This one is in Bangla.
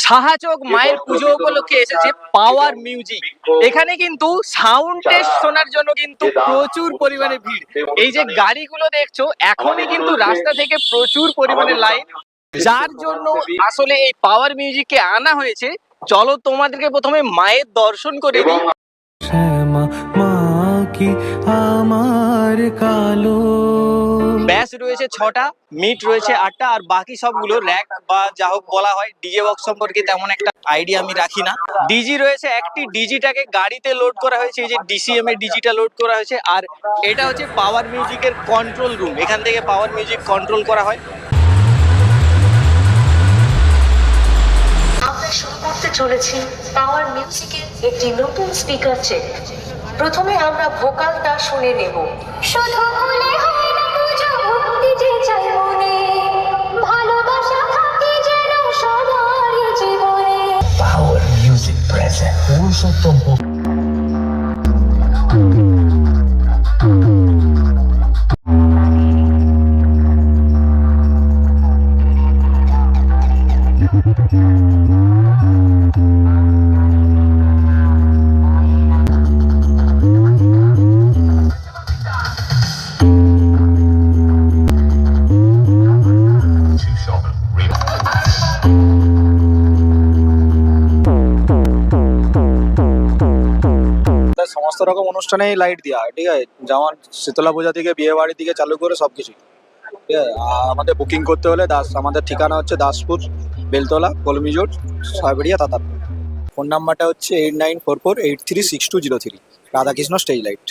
সাহাচক মায়ের পুজো উপলক্ষে এসেছে পাওয়ার মিউজিক। এখানে কিন্তু সাউন্ড টেস্ট শোনার জন্য কিন্তু প্রচুর পরিমাণে ভিড়। এই যে গাড়িগুলো দেখছো এখনই কিন্তু রাস্তা থেকে প্রচুর পরিমাণে লাইন, যার জন্য আসলে এই পাওয়ার মিউজিককে আনা হয়েছে। চলো তোমাদেরকে প্রথমে মায়ের দর্শন করে দিই। শ্যামা মা কি আমার কালো। ব্যাস রয়েছে 6টা, মিট রয়েছে 8টা, আর বাকি সবগুলো র্যাক বা যা হোক বলা হয়। ডিজে বক্স সম্পর্কে তেমন একটা আইডিয়া আমি রাখি না। ডিজি রয়েছে একটি, ডিজিটাকে গাড়িতে লোড করা হয়েছে, এই যে ডিসিএম এর ডিজিটা লোড করা হয়েছে। আর এটা হচ্ছে পাওয়ার মিউজিকের কন্ট্রোল রুম, এখান থেকে পাওয়ার মিউজিক কন্ট্রোল করা হয়। আমরা শুরু করতে চলেছি পাওয়ার মিউজিকের একটি নতুন স্পিকার চেক। প্রথমে আমরা ভোকালটা শুনে নেব। শুধু ভুলে হয় না পুজো, ভক্তি যে চাই মনে, ভালোবাসা থাকে যেন সবার জীবনে। Power Music present পুরুষোত্তম সমস্ত রকম অনুষ্ঠানেই লাইট দেওয়া হয়, ঠিক আছে। যেমন শীতলা পূজা থেকে বিয়ে বাড়ি থেকে চালু করে সবকিছু, ঠিক আছে। আর আমাদের বুকিং করতে হলে আমাদের ঠিকানা হচ্ছে দাসপুর, বেলতলা, কলমিজোর, ছয়বেড়িয়া, তাতারপুর। ফোন নাম্বারটা হচ্ছে 8944836203। Radhakrishna stage light.